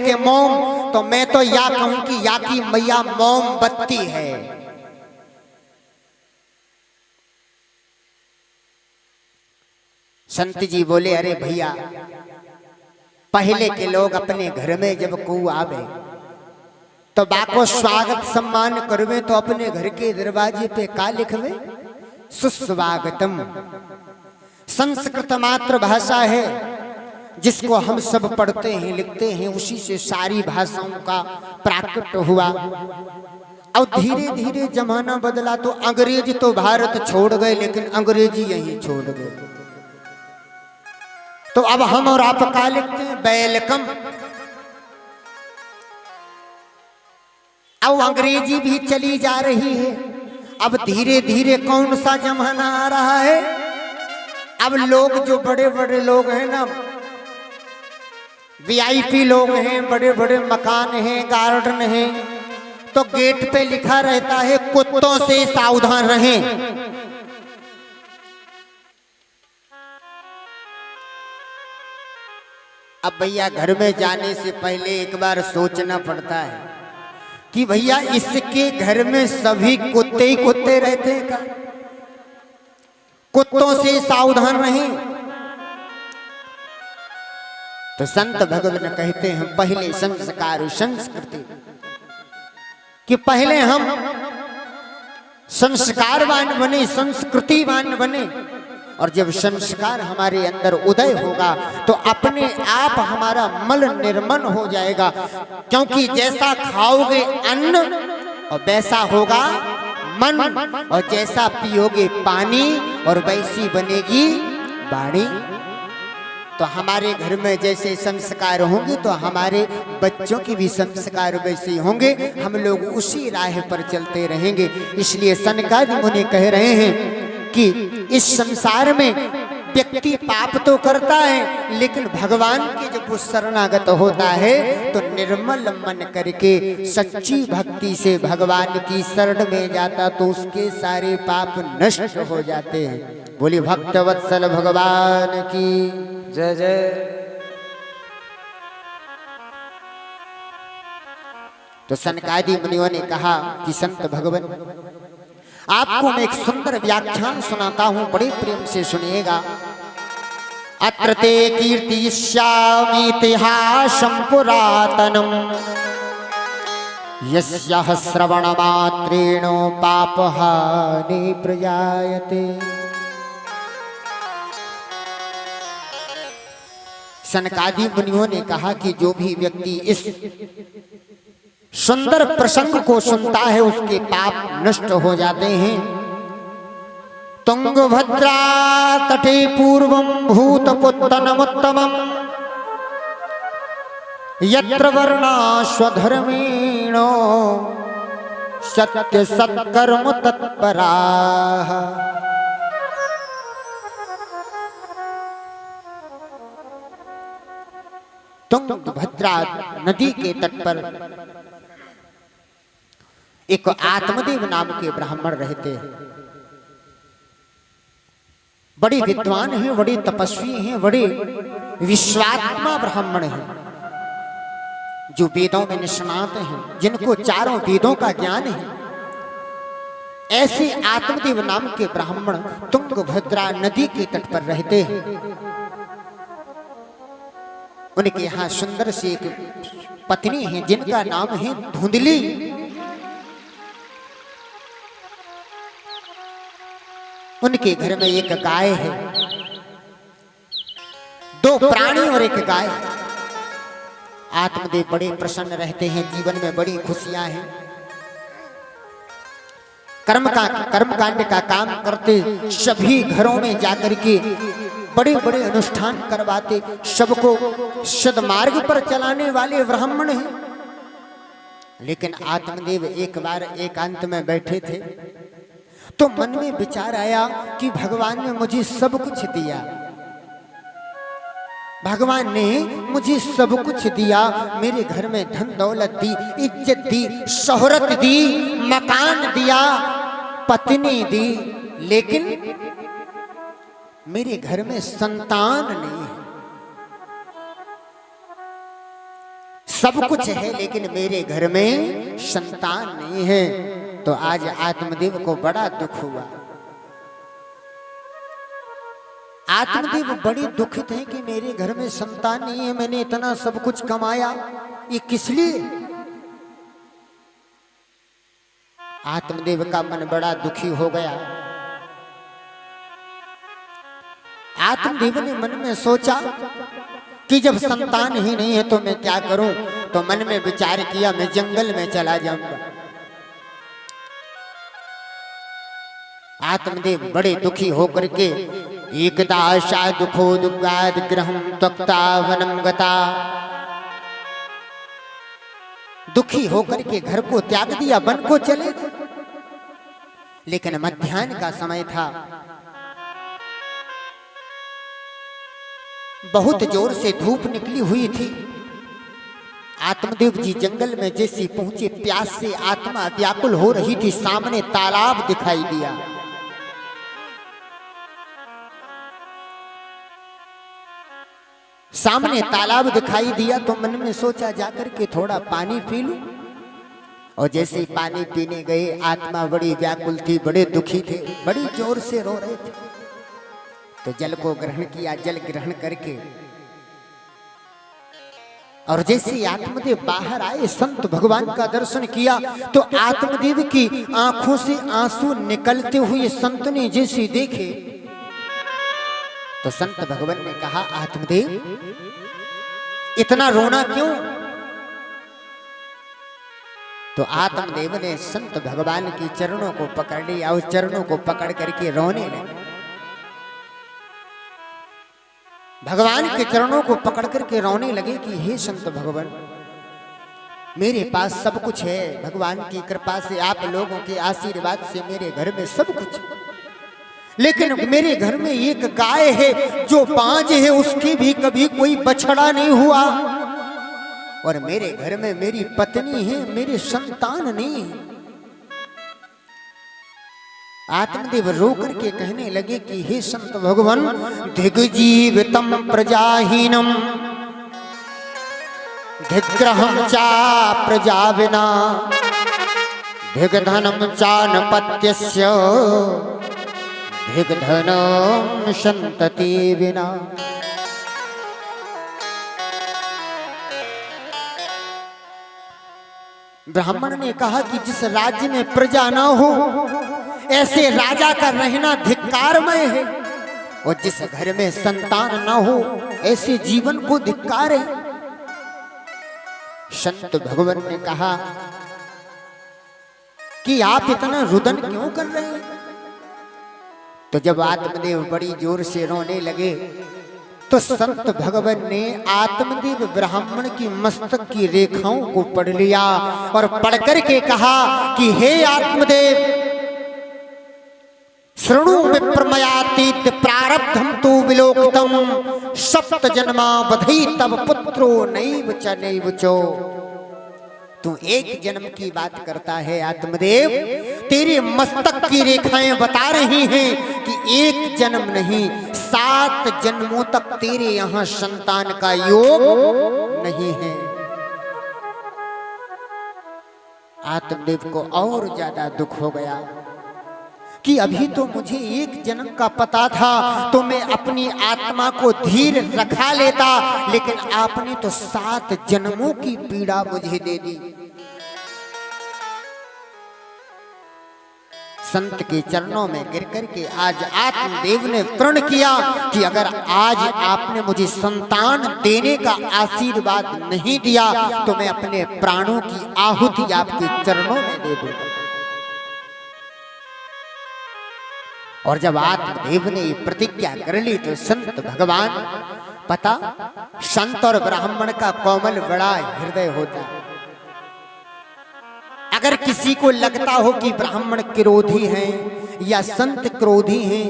के मोम, तो मैं तो या कहूं कि या की मैया मोमबत्ती है। संत जी बोले, अरे भैया, पहले के लोग अपने घर में जब कोई आवे तो बाको स्वागत सम्मान करवे तो अपने घर के दरवाजे पे का लिखवे? सुस्वागतम। संस्कृत मातृभाषा है जिसको हम सब पढ़ते हैं लिखते हैं, उसी से सारी भाषाओं का प्राकट हुआ। और धीरे धीरे जमाना बदला तो अंग्रेज तो भारत छोड़ गए, लेकिन अंग्रेजी यहीं छोड़ गए। तो अब हम और आप का लिखते हैं? वेलकम। अब अंग्रेजी भी चली जा रही है। अब धीरे धीरे कौन सा जमाना आ रहा है? अब लोग जो बड़े बड़े लोग हैं ना, वीआईपी लोग हैं, बड़े बड़े मकान हैं, गार्डन हैं, तो गेट पे लिखा रहता है कुत्तों से सावधान रहें। अब भैया घर में जाने से पहले एक बार सोचना पड़ता है कि भैया इसके घर में सभी कुत्ते ही कुत्ते रहते हैं का? कुत्तों से सावधान रहें। तो संत भगवान कहते हैं पहले संस्कार संस्कृति, कि पहले हम संस्कारवान बने, संस्कृतिवान बने, और जब संस्कार हमारे अंदर उदय होगा तो अपने आप हमारा मल निर्मल हो जाएगा। क्योंकि जैसा खाओगे अन्न और वैसा होगा मन, और जैसा पियोगे पानी और वैसी बनेगी वाणी। तो हमारे घर में जैसे संस्कार होंगे तो हमारे बच्चों की भी संस्कार वैसे होंगे, हम लोग उसी राह पर चलते रहेंगे। इसलिए सनकादि मुनि कह रहे हैं कि इस संसार में व्यक्ति पाप तो करता है, लेकिन भगवान के जब वो शरणागत होता है तो निर्मल मन करके सच्ची भक्ति से भगवान की शरण में जाता तो उसके सारे पाप नष्ट हो जाते हैं। बोली भक्तवत्सल भगवान की जय जय। तो सनकादि मुनियों ने कहा कि संत भगवान, आपको मैं एक सुंदर व्याख्यान सुनाता हूं, बड़े प्रेम से सुनिएगा। अत्र ते कीर्तिष्यामि इतिहासं पुरातनम्, यस्यः श्रवणमात्रेण पापहानि प्रजायते। सनकादि मुनियों ने कहा कि जो भी व्यक्ति इस सुंदर प्रसंग को सुनता है उसके पाप नष्ट हो जाते हैं। तुंगभद्रा तटे पूर्वं भूतपुत्तनमुत्तमम्, यत्र वर्णा स्वधर्मेणो सत्य सत्कर्म तत्पराः। तुंगभद्रा नदी के तट पर एक आत्मदेव नाम के ब्राह्मण रहते हैं। बड़े विद्वान हैं, बड़े तपस्वी हैं, बड़े विश्वात्मा ब्राह्मण हैं, जो वेदों में निष्णात हैं, जिनको चारों वेदों का ज्ञान है। ऐसे आत्मदेव नाम के ब्राह्मण तुंगभद्रा नदी के तट पर रहते हैं। उनके यहाँ सुंदर सी एक पत्नी है जिनका नाम है धुंधली। उनके घर में एक गाय है, 2 प्राणी और एक गाय। आत्मदेव बड़े प्रसन्न रहते हैं, जीवन में बड़ी खुशियां हैं। कर्मकांड का काम करते, सभी घरों में जाकर के बड़े बड़े अनुष्ठान करवाते, सबको सद्मार्ग पर चलाने वाले ब्राह्मण हैं। लेकिन आत्मदेव एक बार एकांत में बैठे थे तो मन में विचार आया कि भगवान ने मुझे सब कुछ दिया, भगवान ने मुझे सब कुछ दिया, मेरे घर में धन दौलत दी, इज्जत दी, शोहरत दी, मकान दिया, पत्नी दी, लेकिन मेरे घर में संतान नहीं है। सब कुछ है लेकिन मेरे घर में संतान नहीं है। तो आज आत्मदेव को बड़ा दुख हुआ। आत्मदेव बड़े दुखित हैं कि मेरे घर में संतान नहीं है, मैंने इतना सब कुछ कमाया, ये किस लिए? आत्मदेव का मन बड़ा दुखी हो गया। आत्मदेव ने मन में सोचा कि जब संतान ही नहीं है तो मैं क्या करूं। तो मन में विचार किया मैं जंगल में चला जाऊंगा। आत्मदेव बड़े दुखी होकर के एकदा आशा दुखो दुग्गाद ग्रहम त्वक्ता वनम गता, दुखी होकर के घर को त्याग दिया, वन को चले गए। लेकिन मध्याह्न का समय था, बहुत जोर से धूप निकली हुई थी। आत्मदेव जी जंगल में जैसे पहुंचे, प्यास से आत्मा व्याकुल हो रही थी। सामने तालाब दिखाई दिया। सामने तालाब दिखाई दिया तो मन में सोचा जाकर के थोड़ा पानी पी लूं। और जैसे ही पानी पीने गए, आत्मा बड़ी व्याकुल थी, बड़े दुखी थे, बड़ी जोर से रो रहे थे। तो जल को ग्रहण किया। जल ग्रहण करके और जैसे आत्मदेव बाहर आए, संत भगवान का दर्शन किया तो आत्मदेव की आंखों से आंसू निकलते हुए संत ने जैसे देखे तो संत भगवान ने कहा, आत्मदेव इतना रोना क्यों? तो आत्मदेव ने संत भगवान की चरणों को पकड़ लिया और चरणों को पकड़ करके रोने लगे। भगवान के चरणों को पकड़ करके रोने लगे कि हे संत भगवान, मेरे पास सब कुछ है, भगवान की कृपा से, आप लोगों के आशीर्वाद से मेरे घर में सब कुछ है। लेकिन मेरे घर में एक गाय है जो बांझ है, उसकी भी कभी कोई बछड़ा नहीं हुआ। और मेरे घर में मेरी पत्नी है, मेरे संतान नहीं है। आत्मदेव रो करके कहने लगे कि हे संत भगवान, दिग्जीवितम प्रजाहीनम दिग्ग्रहम चा प्रजा विना दिग्धनम चानपत्यस्य दिग्धनम संतति विना। ब्राह्मण ने कहा कि जिस राज्य में प्रजा ना हो, ऐसे राजा का रहना धिक्कारमय है। और जिस घर में संतान ना हो, ऐसे जीवन को धिक्कार है। संत भगवान ने कहा कि आप इतना रुदन क्यों कर रहे हैं? तो जब आत्मदेव बड़ी जोर से रोने लगे तो संत भगवान ने आत्मदेव ब्राह्मण की मस्तक की रेखाओं को पढ़ लिया और पढ़ करके कहा कि हे आत्मदेव, शृणु विप्रमयातीत प्रारब्धम तो विलोकितम सप्त जन्मा बधई तब पुत्रो नैव च नैव चो। तू एक जन्म की बात करता है आत्मदेव, तेरे मस्तक की रेखाएं बता रही हैं कि एक जन्म नहीं, 7 जन्मों तक तेरे यहां संतान का योग नहीं है। आत्मदेव को और ज्यादा दुख हो गया कि अभी तो मुझे एक जन्म का पता था तो मैं अपनी आत्मा को धीर रखा लेता, लेकिन आपने तो 7 जन्मों की पीड़ा मुझे दे दी। संत के चरणों में गिर करके आज आत्मदेव ने प्रण किया कि अगर आज आपने मुझे संतान देने का आशीर्वाद नहीं दिया तो मैं अपने प्राणों की आहुति आपके चरणों में दे दूंगा। और जब आत्मदेव ने प्रतिज्ञा कर ली तो संत भगवान, पता संत और ब्राह्मण का कोमल बड़ा हृदय होता है। अगर किसी को लगता हो कि ब्राह्मण क्रोधी हैं या संत क्रोधी हैं,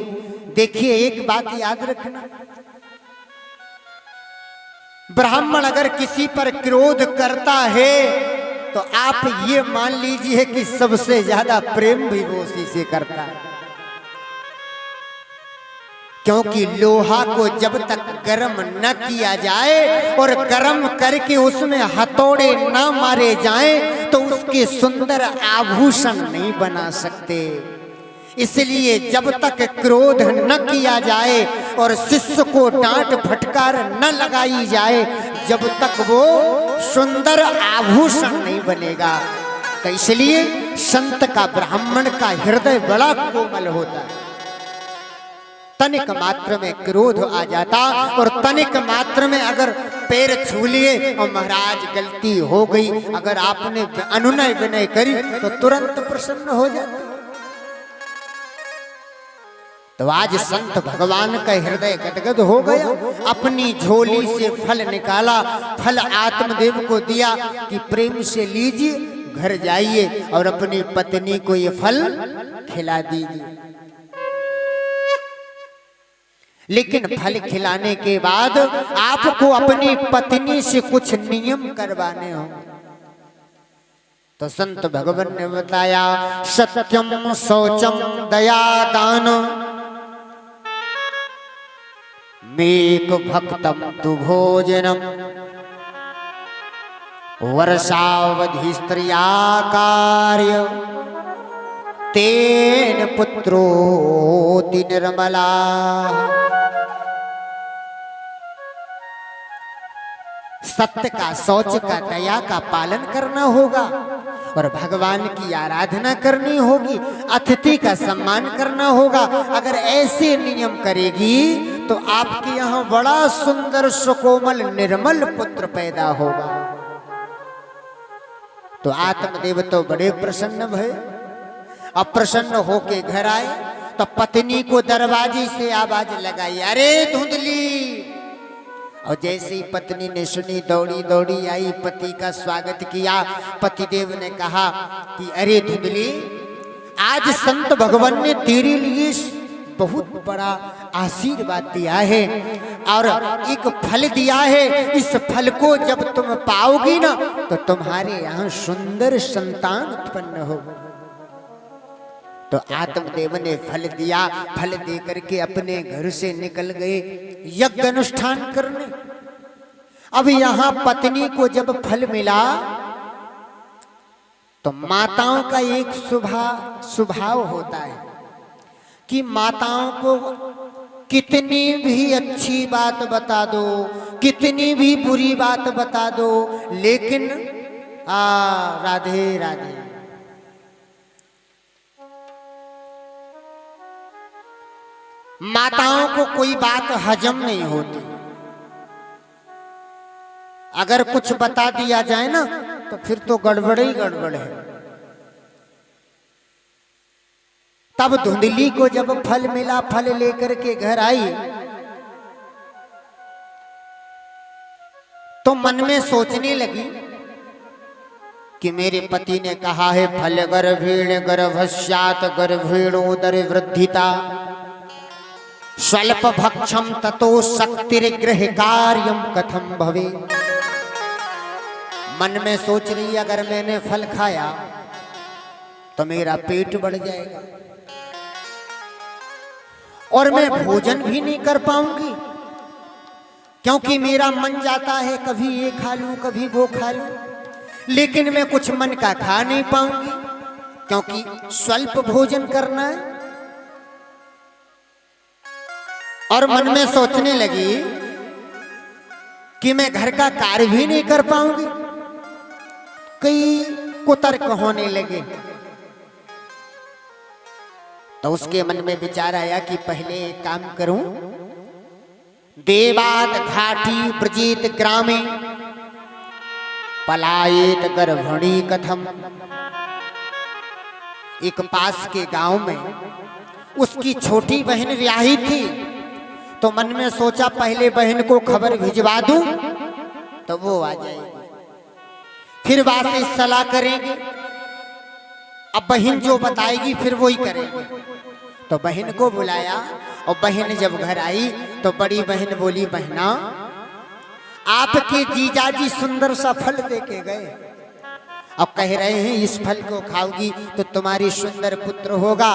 देखिए एक बात याद रखना, ब्राह्मण अगर किसी पर क्रोध करता है तो आप ये मान लीजिए कि सबसे ज्यादा प्रेम भी वो उसी से करता है। क्योंकि लोहा को जब तक गर्म न किया जाए और गर्म करके उसमें हथौड़े न मारे जाएं तो उसके सुंदर आभूषण नहीं बना सकते। इसलिए जब तक क्रोध न किया जाए और शिष्य को डांट फटकार न लगाई जाए, जब तक वो सुंदर आभूषण नहीं बनेगा। तो इसलिए संत का, ब्राह्मण का हृदय बड़ा कोमल होता है। तनिक मात्र में क्रोध आ जाता और तनिक मात्र में अगर पैर छू लिए और महाराज गलती हो गई, अगर आपने अनुनय विनय करी तो तुरंत प्रसन्न हो जाते। तो आज संत भगवान का हृदय गदगद हो गया, अपनी झोली से फल निकाला, फल आत्मदेव को दिया कि प्रेम से लीजिए, घर जाइए और अपनी पत्नी को ये फल खिला दीजिए। लेकिन फल खिलाने के बाद आपको अपनी पत्नी से कुछ नियम करवाने होंगे। तो संत भगवान ने बताया, सत्यम शौचम दया दान मेक भक्तम तु भोजनम वर्षावधि स्त्रिया कार्य तेन पुत्रोति निर्मला। सत्य का, शौच का, दया का पालन करना होगा और भगवान की आराधना करनी होगी, अतिथि का सम्मान करना होगा। अगर ऐसे नियम करेगी तो आपके यहाँ बड़ा सुंदर सुकोमल निर्मल पुत्र पैदा होगा। तो आत्मदेव तो बड़े प्रसन्न भये। अब प्रसन्न होके घर आए तो पत्नी को दरवाजे से आवाज लगाई, अरे धुंधली। और जैसे ही पत्नी ने सुनी, दौड़ी दौड़ी आई, पति का स्वागत किया। पतिदेव ने कहा कि अरे धुंधली, आज संत भगवान ने तेरे लिए बहुत बड़ा आशीर्वाद दिया है और एक फल दिया है। इस फल को जब तुम पाओगी ना तो तुम्हारे यहाँ सुंदर संतान उत्पन्न होगा। तो आत्मदेव ने फल दिया, फल दे करके अपने घर से निकल गए यज्ञ अनुष्ठान करने। अब यहाँ पत्नी को जब फल मिला तो माताओं का एक स्वभाव होता है कि माताओं को कितनी भी अच्छी बात बता दो, कितनी भी बुरी बात बता दो, लेकिन राधे राधे। माताओं को कोई बात हजम नहीं होती। अगर कुछ बता दिया जाए ना तो फिर तो गड़बड़ ही गड़बड़ है। तब धुंधली को जब फल मिला, फल लेकर के घर आई तो मन में सोचने लगी कि मेरे पति ने कहा है फल गर्भेण गर्भस्यात् गर्भेणोदर वृद्धिता स्वल्प भक्षम ततो शक्तिर्गृह कार्यम कथम भवे। मन में सोच रही, अगर मैंने फल खाया तो मेरा पेट बढ़ जाएगा और मैं भोजन भी नहीं कर पाऊंगी, क्योंकि मेरा मन जाता है कभी ये खा लूं कभी वो खा लूं, लेकिन मैं कुछ मन का खा नहीं पाऊंगी क्योंकि स्वल्प भोजन करना है। और मन में सोचने लगी कि मैं घर का कार्य भी नहीं कर पाऊंगी। कई कुतर्क होने लगे। तो उसके मन में विचार आया कि पहले एक काम करूं, देवाद घाटी ब्रजेत ग्रामे पलायेत गर्भणी कथम। एक पास के गांव में उसकी छोटी बहन ब्याही थी। तो मन में सोचा पहले बहन को खबर भिजवा दूं तो वो आ जाएगी, फिर बात से सलाह करेंगे। अब बहन जो बताएगी फिर वो ही करेंगे। तो बहन को बुलाया और बहन जब घर आई तो बड़ी बहन बोली, बहना आपके जीजाजी सुंदर सा फल देके गए, अब कह रहे हैं इस फल को खाओगी तो तुम्हारी सुंदर पुत्र होगा।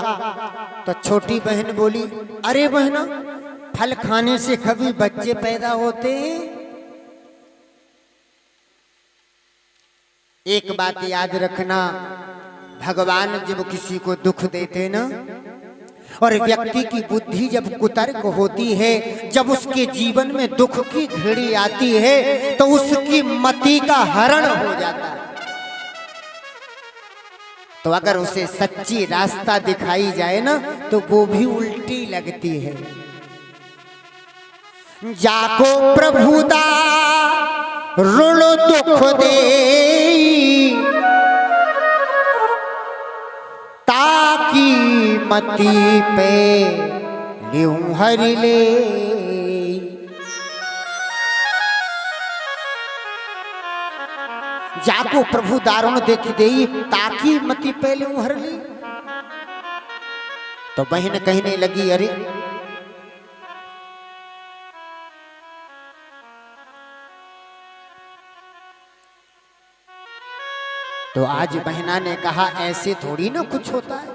तो छोटी बहन बोली, अरे बहना फल खाने से कभी बच्चे पैदा होते हैं? एक बात याद रखना, भगवान जब किसी को दुख देते ना, और व्यक्ति की बुद्धि जब कुतर्क होती है, जब उसके जीवन में दुख की घड़ी आती है, तो उसकी मति का हरण हो जाता है। तो अगर उसे सच्ची रास्ता दिखाई जाए ना, तो वो भी उल्टी लगती है। जाको प्रभुदा ऋण दुख दे, ताकि मति पे लियूं हरि ले। जाको प्रभु दारुण देख दे, ताकि मति पे लियूं हरि ले। तो बहन कहने लगी, अरे तो आज बहना ने कहा, ऐसे थोड़ी ना कुछ होता है।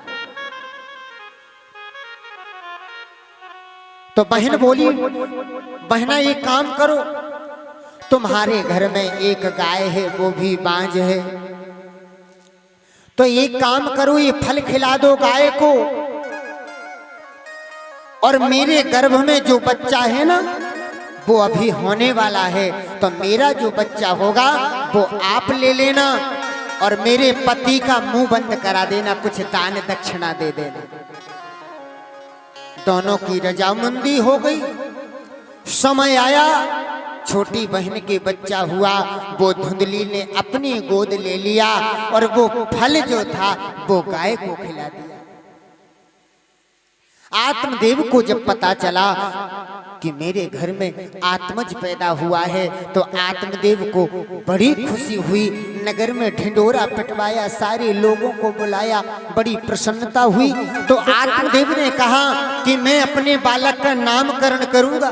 तो बहन बोली, बहना एक काम करो, तुम्हारे घर में एक गाय है, वो भी बांझ है, तो एक काम करो, ये फल खिला दो गाय को, और मेरे गर्भ में जो बच्चा है ना, वो अभी होने वाला है, तो मेरा जो बच्चा होगा वो आप ले लेना, और मेरे पति का मुंह बंद करा देना, कुछ दान दक्षिणा दे देना। दोनों की रजामंदी हो गई। समय आया, छोटी बहन के बच्चा हुआ, वो धुंधली ने अपनी गोद ले लिया, और वो फल जो था वो गाय को खिला दिया। आत्मदेव को जब पता चला कि मेरे घर में आत्मज पैदा हुआ है, तो आत्मदेव को बड़ी खुशी हुई। नगर में ढिंडोरा पिटवाया, सारे लोगों को बुलाया, बड़ी प्रसन्नता हुई। तो आत्मदेव ने कहा कि मैं अपने बालक का नामकरण करूंगा,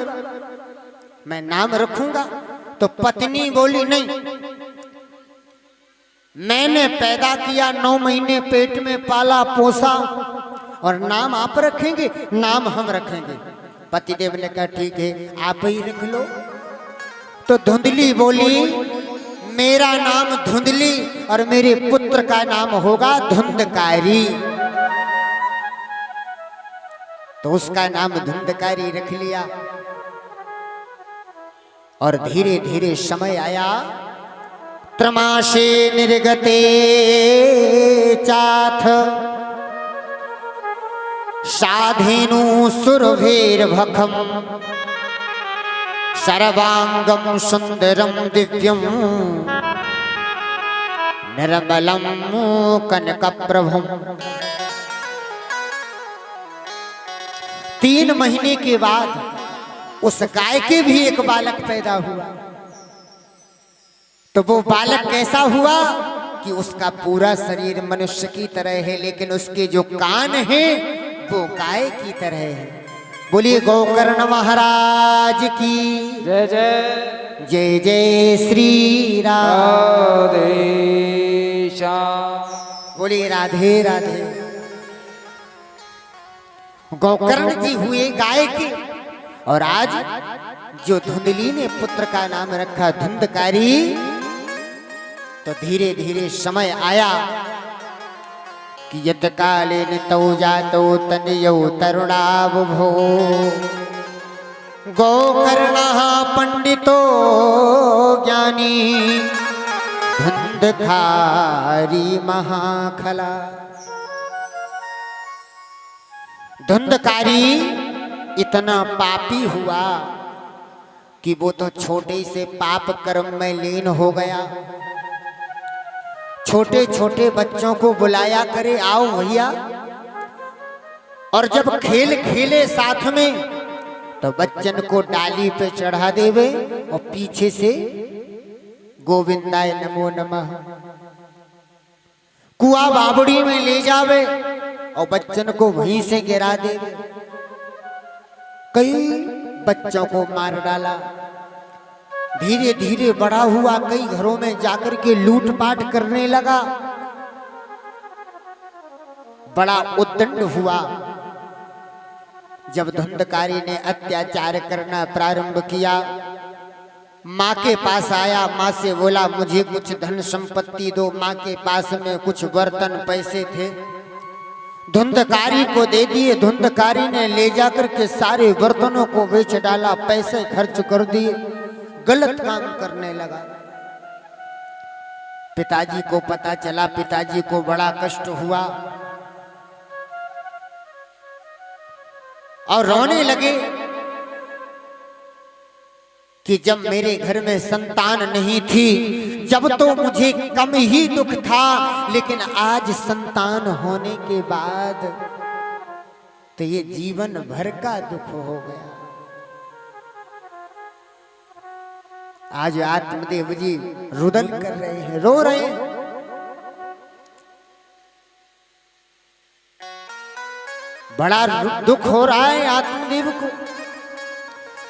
मैं नाम रखूंगा। तो पत्नी बोली, नहीं, मैंने पैदा किया, 9 महीने पेट में पाला पोसा, और नाम आप रखेंगे? नाम हम रखेंगे। पतिदेव ने कहा, ठीक है, आप ही रख लो। तो धुंधली बोली, मेरा नाम धुंधली और मेरे पुत्र का नाम होगा धुंधकारी। तो उसका नाम धुंधकारी रख लिया। और धीरे धीरे समय आया, त्रमाशे निर्गते चाथ साधेनु सुरभेर्भखम सर्वांगम सुंदरम दिव्यम निर्मलम कनकप्रभम। 3 महीने के बाद उस गाय के भी एक बालक पैदा हुआ। तो वो बालक कैसा हुआ कि उसका पूरा शरीर मनुष्य की तरह है, लेकिन उसके जो कान हैं वो गाय की तरह है। बोलिए गोकर्ण महाराज की जय जय। जय जय श्री राधे श्याम। बोलिए राधे राधे। गोकर्ण जी हुए गाय के, और आज जो धुंधली ने पुत्र का नाम रखा धुंधकारी। तो धीरे धीरे समय आया कि यत कालेन तौ जातो तनयौ तरुणावभो गोकर्णः पंडितो ज्ञानी धुंधकारी महाखला। धुंधकारी इतना पापी हुआ कि वो तो छोटे से पाप कर्म में लीन हो गया। छोटे छोटे बच्चों को बुलाया करे, आओ भैया, और जब खेल खेले साथ में, तो बच्चन को डाली पे चढ़ा देवे और पीछे से गोविंदाय नमो नमः। कुआ बाबड़ी में ले जावे और बच्चन को वहीं से गिरा देवे। कई बच्चों को मार डाला। धीरे धीरे बड़ा हुआ, कई घरों में जाकर के लूटपाट करने लगा। बड़ा उद्दंड हुआ। जब धुंधकारी ने अत्याचार करना प्रारंभ किया, माँ के पास आया, माँ से बोला मुझे कुछ धन संपत्ति दो। माँ के पास में कुछ बर्तन पैसे थे, धुंधकारी को दे दिए। धुंधकारी ने ले जाकर के सारे बर्तनों को बेच डाला, पैसे खर्च कर दिए, गलत काम करने लगा। पिताजी को पता चला, पिताजी को बड़ा कष्ट हुआ और रोने लगे कि जब मेरे घर में संतान नहीं थी, जब तो मुझे कम ही दुख था, लेकिन आज संतान होने के बाद तो ये जीवन भर का दुख हो गया। आज आत्मदेव जी रुदन कर रहे हैं, रो रहे हैं। बड़ा दुख हो रहा है आत्मदेव को।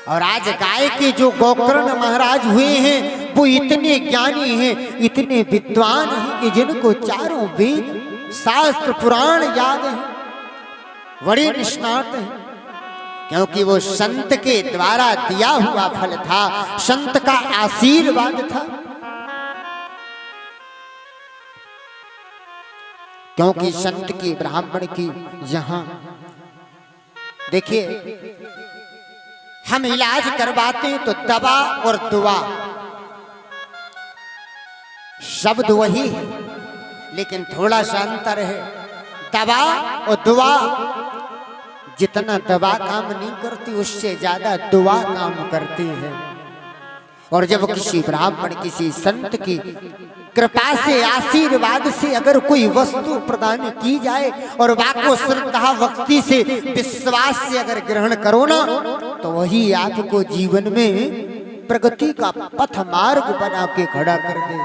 और आज गाय के जो गोकर्ण महाराज हुए हैं वो इतने ज्ञानी हैं, इतने विद्वान हैं कि जिनको चारों वेद शास्त्र पुराण याद हैं, बड़े निष्णात हैं, क्योंकि वो संत के द्वारा दिया हुआ फल था, संत का आशीर्वाद था। क्योंकि संत की ब्राह्मण की यहाँ देखिए, हम इलाज करवाते हैं तो दवा और दुआ शब्द वही है, लेकिन थोड़ा सा अंतर है। दवा और दुआ, जितना दवा काम नहीं करती उससे ज्यादा दुआ काम करती है। और जब किसी ब्राह्मण, किसी संत की कृपा से, आशीर्वाद से अगर कोई वस्तु प्रदान की जाए और वाको श्रद्धा भक्ति से, विश्वास से अगर ग्रहण करो ना, तो वही आपको जीवन में प्रगति का पथ मार्ग बना के खड़ा कर दे।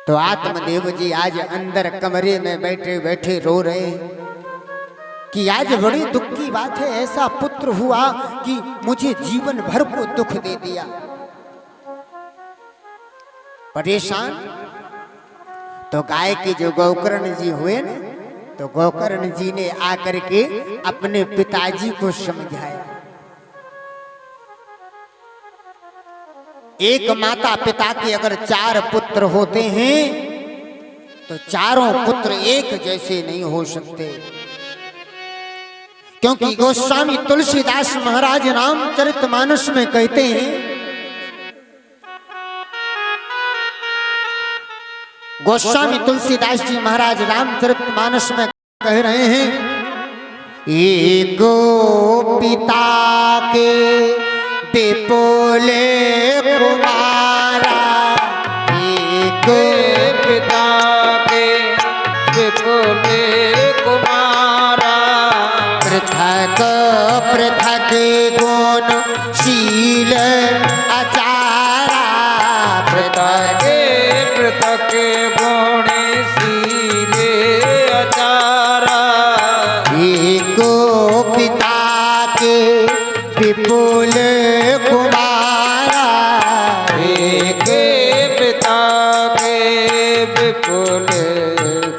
तो आत्मदेव जी आज अंदर कमरे में बैठे बैठे रो रहे हैं कि आज बड़ी दुख की बात है, ऐसा पुत्र हुआ कि मुझे जीवन भर को दुख दे दिया। परेशान। तो गाय के जो गोकर्ण जी हुए ना, तो गोकर्ण जी ने आकर के अपने पिताजी को समझाया। एक माता पिता के अगर 4 पुत्र होते हैं तो चारों पुत्र एक जैसे नहीं हो सकते, क्योंकि गोस्वामी तुलसीदास महाराज रामचरितमानस में कहते हैं, गोस्वामी तुलसीदास जी महाराज रामचरितमानस में कह रहे हैं, एको पिता के विपुले कुमारा, एक पिता के विपुले कुमारा, पृथक पृथक गुण शील आचारा, पृथक पृथक गुण शील आचारा, एको पिता के विपुल कुमारा, एक पिता के विपुल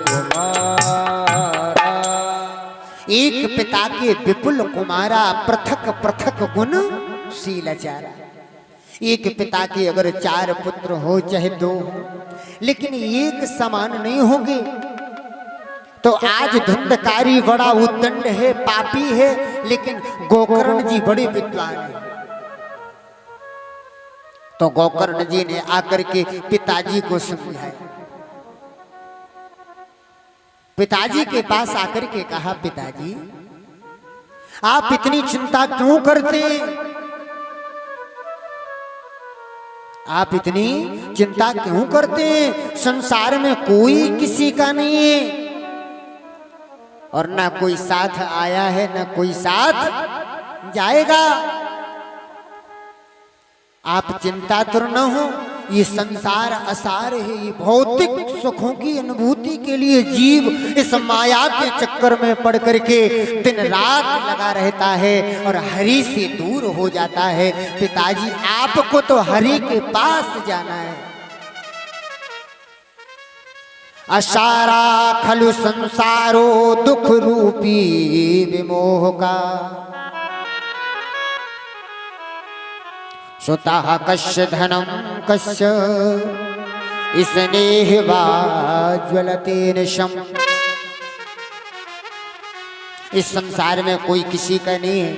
कुमारा, एक पिता के विपुल कुमारा, पृथक पृथक गुण शील आचारा। एक पिता के अगर 4 पुत्र हो चाहे 2 हो, लेकिन एक समान नहीं होंगे। तो आज धुंधकारी बड़ा उद्दंड है, पापी है, लेकिन गोकर्ण जी बड़े विद्वान हैं। तो गोकर्ण जी ने आकर के पिताजी को समझाया। पिताजी के पास आकर के कहा, पिताजी आप इतनी चिंता क्यों करते हैं? आप इतनी चिंता क्यों करते हैं? संसार में कोई किसी का नहीं है, और ना कोई साथ आया है ना कोई साथ जाएगा। आप चिंतातुर न हो। ये संसार असार है, ये भौतिक सुखों की अनुभूति के लिए जीव इस माया के चक्कर में पड़ करके दिन रात लगा रहता है और हरि से दूर हो जाता है। पिताजी आपको तो हरि के पास जाना है, असारा खलु संसारो दुख रूपी विमोह का। सुतः कस्य धनम कस्य स्नेहवा ज्वलते निशम। इस संसार में कोई किसी का नहीं है,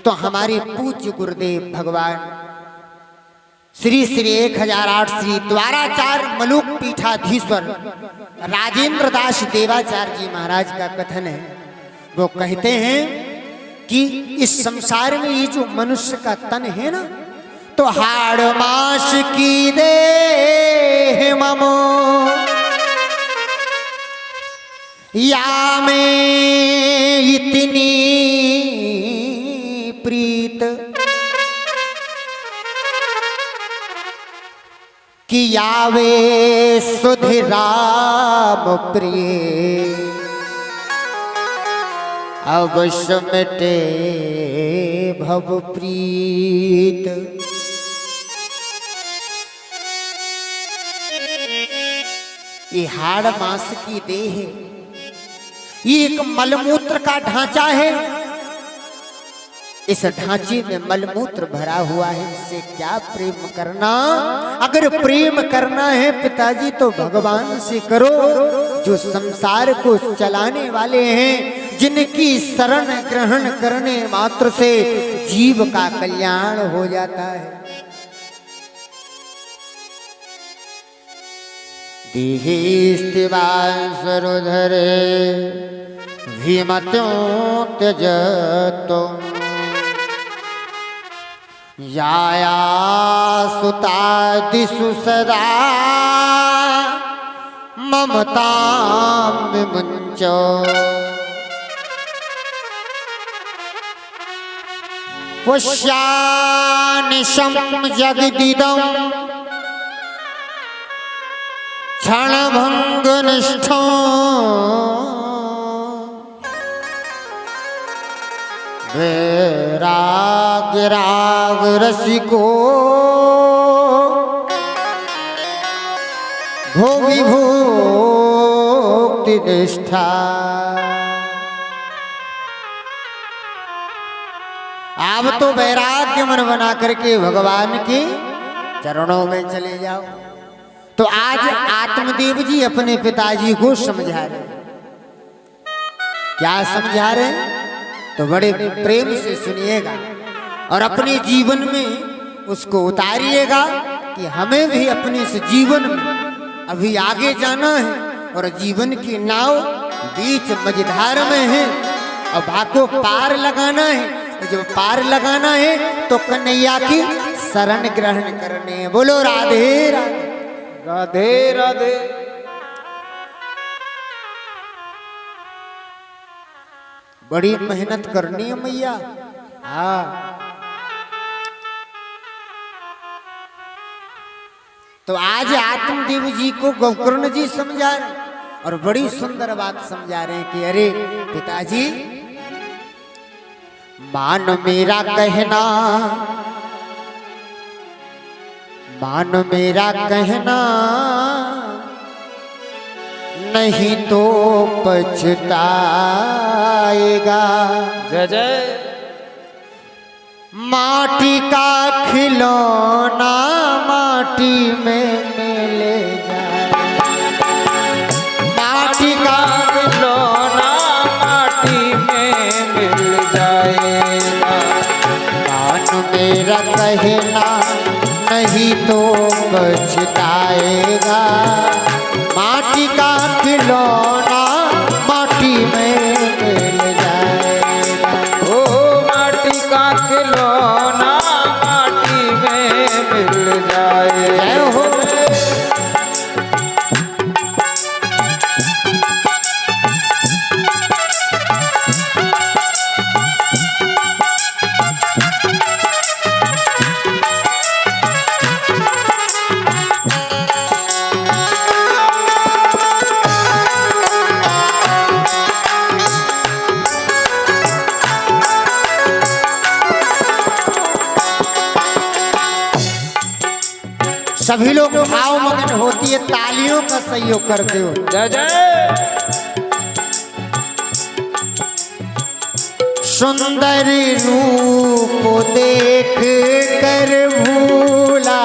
तो हमारे पूज्य गुरुदेव भगवान श्री श्री 1008 श्री द्वाराचार्य मलुक पीठाधीश्वर राजेंद्र दास देवाचार्य जी महाराज का कथन है। वो कहते हैं कि इस संसार में ये जो मनुष्य का तन है ना, तो हाड़ मास की देह ममो या में इतनी प्रीत कि यावे सुधि राम प्रिय अवश्य मिटे भव प्रीत। ये हाड़ मांस की देह है, ये एक मलमूत्र का ढांचा है। इस ढांचे में मलमूत्र भरा हुआ है, इससे क्या प्रेम करना। अगर प्रेम करना है पिताजी तो भगवान से करो, जो संसार को चलाने वाले हैं, जिनकी शरण ग्रहण करने मात्र से जीव का कल्याण हो जाता है। देहे स्थिवांसरुधरे भीमत्यों त्यजतो याया सुतादिषु सदा ममतां विमुञ्चो। वश्यानिशं जगदिदं क्षणभङ्गनिष्ठो वैराग्य राग रसिको भोगी भोक्ति निष्ठा। आप तो वैराग्य मन बना करके भगवान के चरणों में चले जाओ। तो आज आत्मदेव जी अपने पिताजी को समझा रहे। क्या समझा रहे हैं? तो बड़े प्रेम से सुनिएगा और अपने जीवन में उसको उतारिएगा कि हमें भी अपने इस जीवन में अभी आगे जाना है और जीवन की नाव बीच मझधार में है और भाको पार लगाना है। जब पार लगाना है तो कन्हैया की शरण ग्रहण करने। बोलो राधे राधे राधे राधे। बड़ी मेहनत करनी है मैया। हाँ, तो आज आत्मदेव जी को गोकर्ण जी समझा रहे और बड़ी सुंदर बात समझा रहे हैं कि अरे पिताजी, मान मेरा कहना, मान मेरा कहना, नहीं तो पछताएगा। जय जय। माटी का खिलौना माटी में मिल जाए, माटी का खिलौना माटी में मिल जाएगा। मान मेरा कहना नहीं तो पछताएगा। माटी का खिलौना माटी में मिल जाएगा। ओ माटी का खिलौना माटी में मिल जाएगा। जय हो। सभी लोग भाव मगन होती है, तालियों का सहयोग करते हो। जय जय। सुंदर रूप देख कर भूला,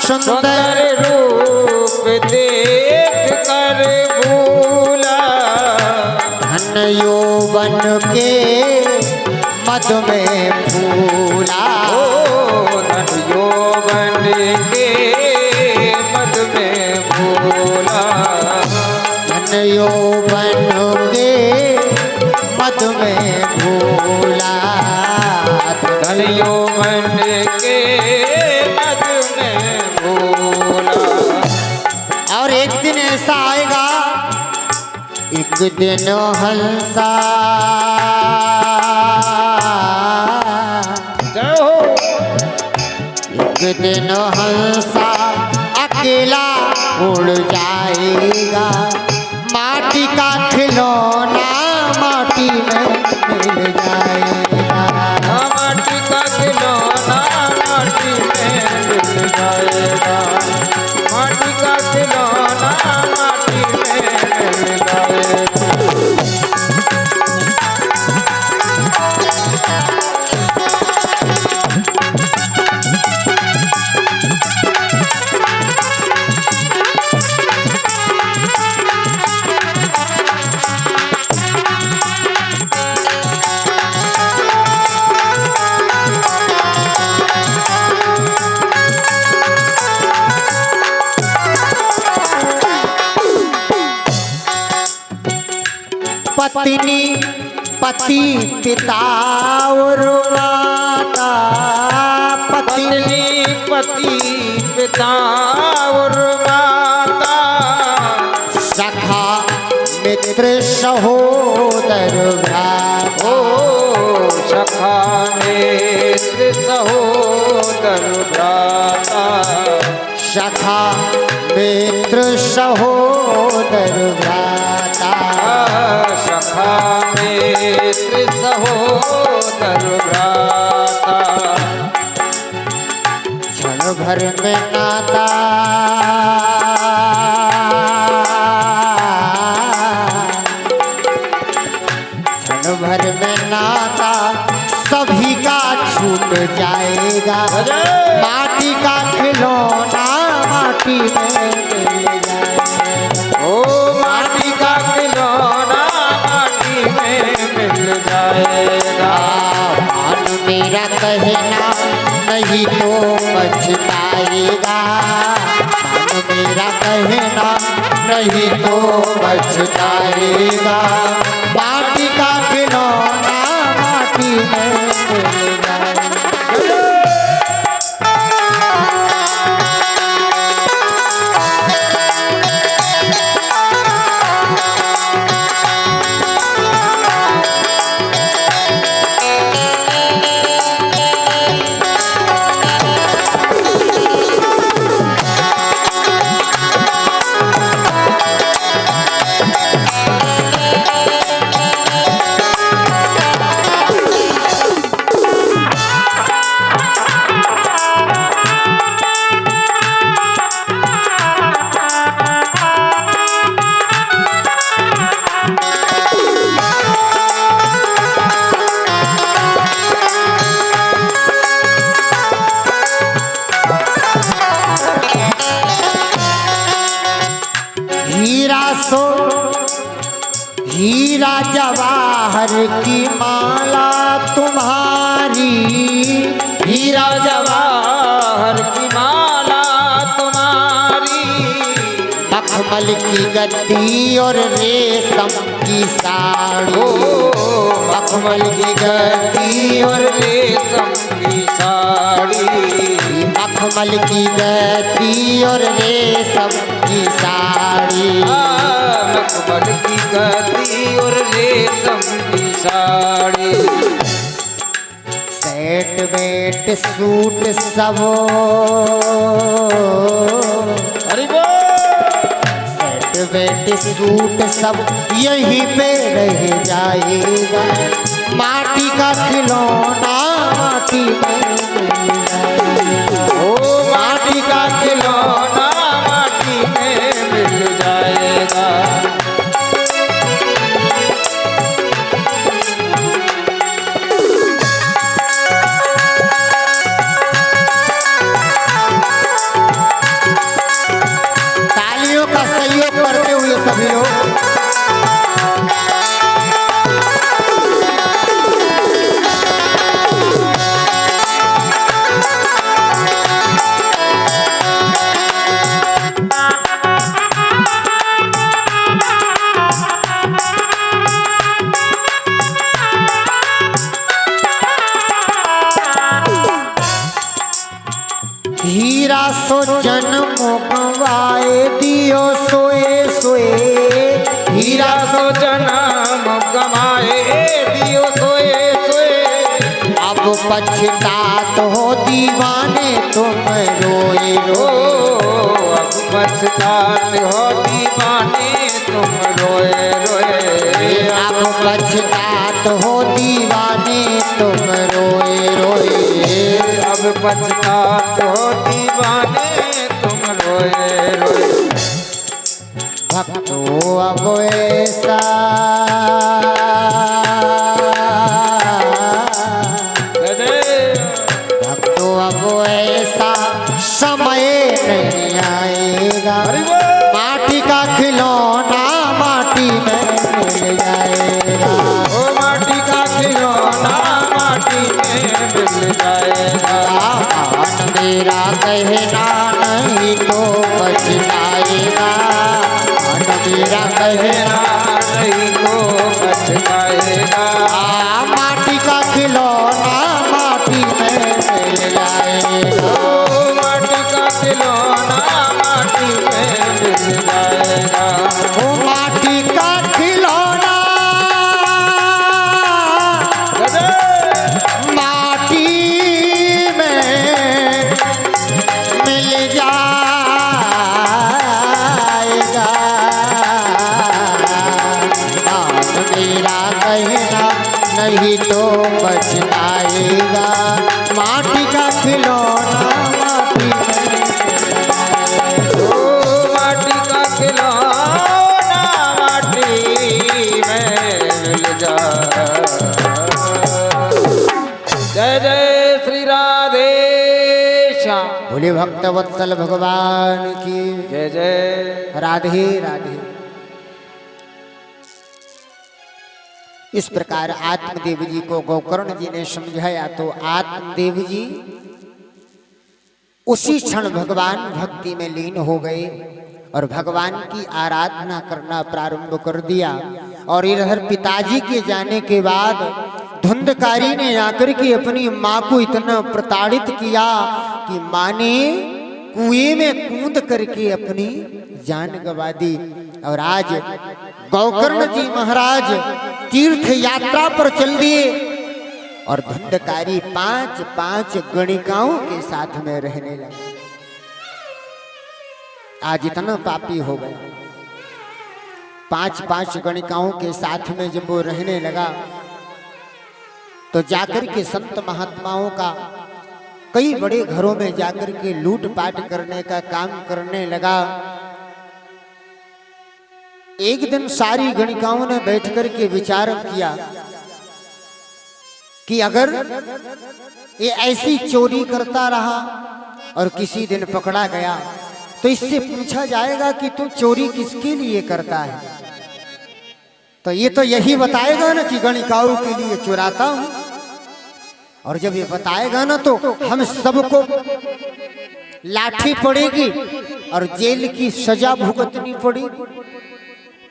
सुंदर रूप देख कर भूला, धन यौवन के मद में फूला, धन यौवन के मद में भूला, धन यौवन के मद में भूला, धन यौवन के मद में भूला। और एक दिन ऐसा आएगा, एक दिन हंसा, जय हो। एक दिन हंसा अकेला उड़ जाएगा, माटी का खिलौना माटी में मिल जाएगा, माटी का खिलौना माटी में मिल जाएगा, माटी का खिलौना माटी में मिल जाएगा। पत्नी पति पिता और माता, पत्नी पति पिता और माता, सखा मित्र सहोदर भ्राता, ओ सखा मित्र सहोदर भ्राता, सखा मित्र सहोदर भ्राता, सखा मित्र सहोदर भ्राता, क्षण भर में नाता, क्षण भर में नाता सभी का छूट जाएगा, माटी का खिलौना माटी में मिल जाएगा, ओ माटी का खिलौना माटी में मिल जाएगा, मान मेरा कहना नहीं तो पछताएगा, मान मेरा कहना नहीं तो पछताएगा, माटी का खिलौना माटी में मिल जाएगा। हीरा जवाहर की माला तुम्हारी, हीरा जवाहर की माला तुम्हारी, मखमल की गद्दी और रेशम की साड़ी, मखमल की गद्दी और रेशम की साड़ी, मखमल की गद्दी और रेशम की साड़ी, मखमल की गद्दी और रेशम की साड़ी, सेट बेट सूट सब, अरे वो सेट बेट सूट सब यहीं पे रह जाएगा, माटी का खिलौना माटी में मिल जाएगा, ओ माटी का हीरा सो जन्म गवाए दियो सोए सोए। हीरा सो जन्म गवाए दियो सोए सोए। अब पछतात हो दीवाने तुम रोए ओ रोए। अब पछतात हो दीवाने तुम रोए रोए। अब पछतात हो दीवाने तुम रोए रोए। अब पछतात हो दीवाने तुम रोए रोए। भक्तो अब ऐसा भक्तो अब ऐसा समय नहीं आएगा। माटी का खिलौना माटी में मिल जाएगा। ओ माटी का खिलौना माटी में मिल जाएगा। आन मेरा कहना नहीं तो पछताएगा। आन मेरा कहना नहीं तो पछताएगा। माटी का खिलौना माटी में मिल जाएगा। ओ माटी का खिलौना माटी में मिल जाएगा। वो माटी का खिलौना माटी में मिल जाएगा। आन मेरा कहना नहीं तो पछताएगा। माटी का खिलौना माटी में ओ माटी का खिलौना माटी में मिल जाएगा। जय जय श्री राधे श्याम। बोले भक्त वत्सल भगवान की जय जय। राधे राधे। इस प्रकार आत्मदेव जी को गोकर्ण जी ने समझाया तो आत्मदेव जी उसी क्षण भगवान भक्ति में लीन हो गए और भगवान की आराधना करना प्रारंभ कर दिया। और इधर पिताजी के जाने के बाद धुंधकारी ने आकर के अपनी माँ को इतना प्रताड़ित किया कि माँ ने कुएं में कूद करके अपनी जान गंवा दी। और आज गोकर्ण जी महाराज तीर्थ यात्रा पर चल दिए और धुंधकारी 5-5 गणिकाओं के साथ में रहने लगे। आज इतना पापी हो गया। 5-5 गणिकाओं के साथ में जब वो रहने लगा तो जाकर के संत महात्माओं का कई बड़े घरों में जाकर के लूटपाट करने का काम करने लगा। एक दिन सारी गणिकाओं ने बैठकर के विचार किया कि अगर ये ऐसी चोरी करता रहा और किसी दिन पकड़ा गया तो इससे पूछा जाएगा कि तू चोरी किसके लिए करता है। तो ये तो यही बताएगा ना कि गणिकाओं के लिए चुराता हूं। और जब ये बताएगा ना तो हम सबको लाठी पड़ेगी और जेल की सजा भुगतनी पड़ेगी।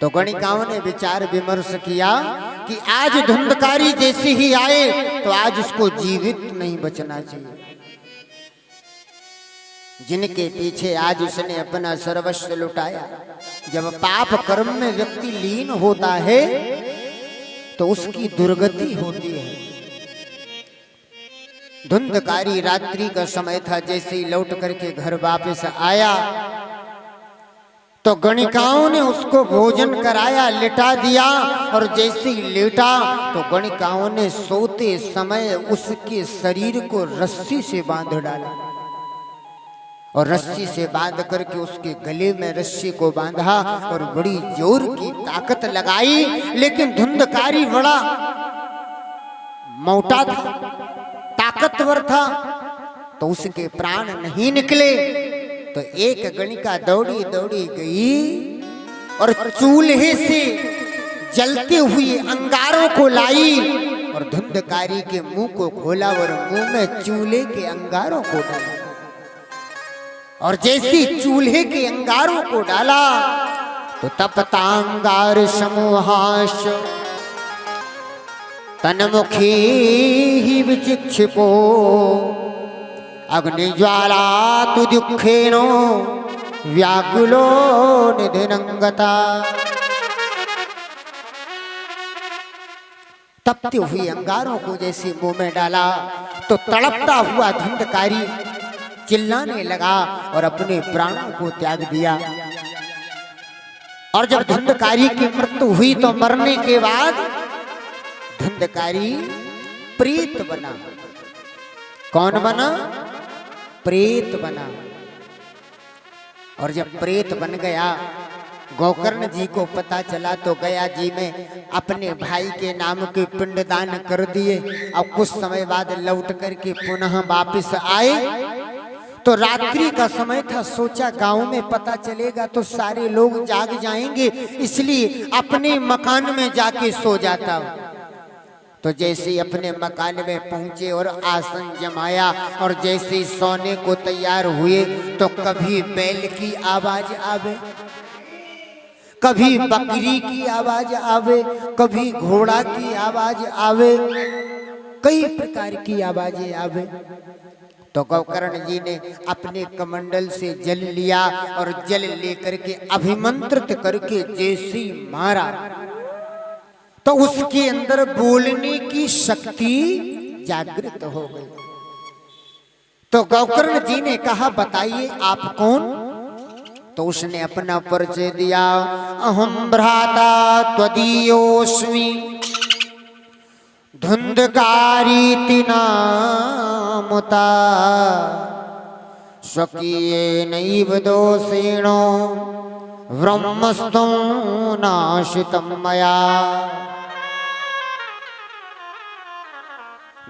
तो गणिकाओं ने विचार विमर्श किया कि आज धुंधकारी जैसे ही आए तो आज उसको जीवित नहीं बचना चाहिए। जिनके पीछे आज उसने अपना सर्वस्व लुटाया। जब पाप कर्म में व्यक्ति लीन होता है तो उसकी दुर्गति होती है। धुंधकारी रात्रि का समय था, जैसे ही लौट करके घर वापस आया तो गणिकाओं ने उसको भोजन कराया, लिटा दिया। और जैसे ही लेटा तो गणिकाओं ने सोते समय उसके शरीर को रस्सी से बांध डाला और रस्सी से बांध करके उसके गले में रस्सी को बांधा और बड़ी जोर की ताकत लगाई। लेकिन धुंधकारी बड़ा मोटा था, ताकतवर था, तो उसके प्राण नहीं निकले। तो एक गणिका दौड़ी दौड़ी गई और चूल्हे से जलते हुए अंगारों को लाई और धुंधकारी के मुंह को खोला और मुंह में चूल्हे के अंगारों को डाला। और जैसे चूल्हे के अंगारों को डाला तो तपतांगार समूहाश तनमुखी ही विचिक्षिपो अग्निज्वाला तु दुःखेनो व्याकुलो निधिनंगता। तपते हुए अंगारों को जैसे मुंह में डाला तो तड़पता हुआ धुंधकारी चिल्लाने लगा और अपने प्राणों को त्याग दिया। और जब धुंधकारी की मृत्यु हुई तो मरने के बाद धुंधकारी प्रेत बना। कौन बना? प्रेत बना। और जब प्रेत बन गया, गोकर्ण जी को पता चला तो गया जी में अपने भाई के नाम के पिंडदान कर दिए। अब कुछ समय बाद लौट करके पुनः वापस आए तो रात्रि का समय था। सोचा गांव में पता चलेगा तो सारे लोग जाग जाएंगे, इसलिए अपने मकान में जाके सो जाता। तो जैसे अपने मकान में पहुंचे और आसन जमाया और जैसे सोने को तैयार हुए तो कभी बैल की आवाज आवे, कभी बकरी की आवाज आवे, कभी घोड़ा की आवाज आवे, कई प्रकार की आवाजें आवे। तो गोकर्ण जी ने अपने कमंडल से जल लिया और जल लेकर के अभिमंत्रित करके जैसे मारा तो उसके अंदर बोलने की शक्ति जागृत हो गई। तो गोकर्ण जी ने कहा, बताइए आप कौन? तो उसने अपना परिचय दिया। अहम भ्राता त्वदीयोस्मि धुंधकारीति नामुता स्वकीयेनैव दोषेणो ब्रह्मस्त्वं नाशितं मया।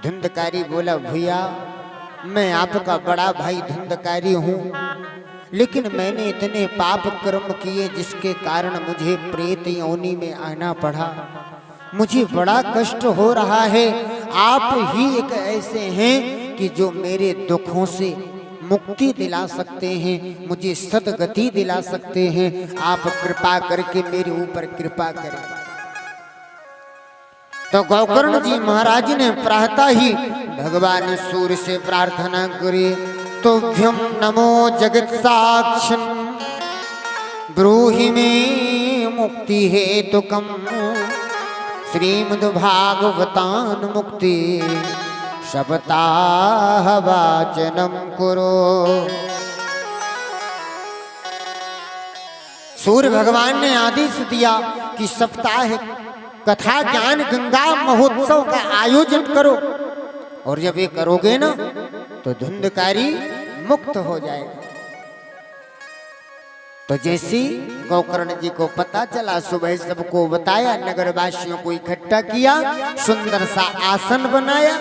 धुंधकारी बोला, भैया मैं आपका बड़ा भाई धुंधकारी हूँ, लेकिन मैंने इतने पाप कर्म किए जिसके कारण मुझे प्रेत योनि में आना पड़ा। मुझे बड़ा कष्ट हो रहा है। आप ही एक ऐसे हैं कि जो मेरे दुखों से मुक्ति दिला सकते हैं, मुझे सद्गति दिला सकते हैं। आप कृपा करके मेरे ऊपर कृपा करें। तो गोकर्ण जी महाराज ने प्रातः ही भगवान सूर्य से प्रार्थना करी। तुभ्यं नमो जगत साक्षिन् ब्रूहि मे मुक्ति हेतुकम् श्रीमद्भागवतान् मुक्ति शपथाः वाचनं कुरु। सूर्य भगवान ने आदेश दिया कि सप्ताह कथा ज्ञान गंगा महोत्सव का आयोजन करो, और जब ये करोगे ना तो धुंधकारी मुक्त हो जाएगा। तो जैसे गोकर्ण जी को पता चला, सुबह सबको बताया, नगरवासियों को इकट्ठा किया, सुंदर सा आसन बनाया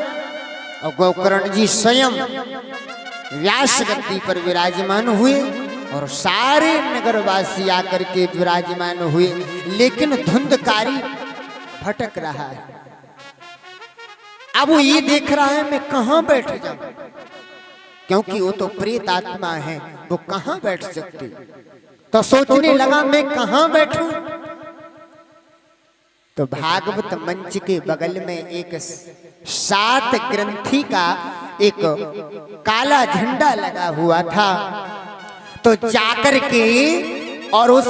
और गोकर्ण जी स्वयं व्यास गद्दी पर विराजमान हुए और सारे नगरवासी आकर के विराजमान हुए। लेकिन धुंधकारी भटक रहा है। अब वो ये देख रहा है मैं कहाँ बैठ जाऊं, क्योंकि वो तो प्रेत आत्मा है, वो कहाँ बैठ सकती। तो सोचने लगा मैं कहाँ बैठूं। तो भागवत मंच के बगल में एक 7 ग्रंथि का एक काला झंडा लगा हुआ था। तो जाकर के और उस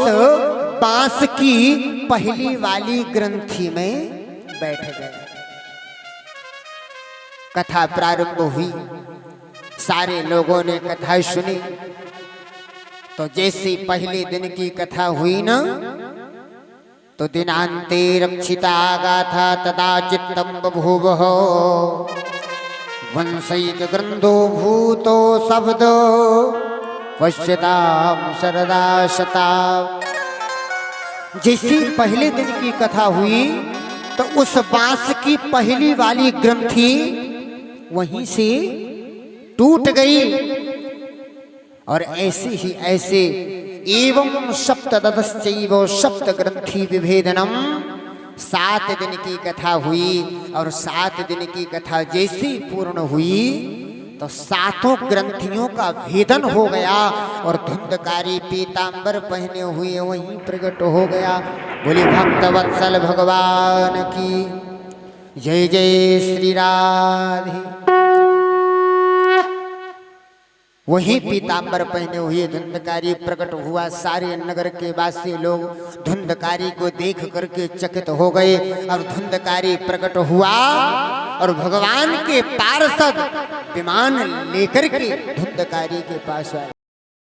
बांस की पहली वाली ग्रंथि में बैठ गए। कथा प्रारंभ हुई, सारे लोगों ने कथा सुनी। तो जैसी पहले दिन की कथा हुई ना, तो दिनांते रक्षिता गाथा तदा चित्तम बभूवः वंशैक ग्रंथो भूतो शब्दो पश्यताम शरदा शता। जैसी पहले दिन की कथा हुई तो उस बांस की पहली वाली ग्रंथि वहीं से टूट गई। और ऐसे ही ऐसे एवं सप्तदशैव सप्त ग्रंथि विभेदनम, 7 दिन की कथा हुई और 7 दिन की कथा जैसी पूर्ण हुई तो 7 ग्रंथियों का भेदन हो गया और धुंधकारी पीतांबर पहने हुए वहीं प्रकट हो गया। बोले भक्तवत्सल भगवान की जय। जय श्री राधे। वही पीतांबर पहने हुए धुंधकारी प्रकट हुआ। सारे नगर के वासी लोग धुंधकारी को देख करके चकित हो गए। और धुंधकारी प्रकट हुआ और भगवान के पार्षद विमान लेकर के धुंधकारी के पास आए।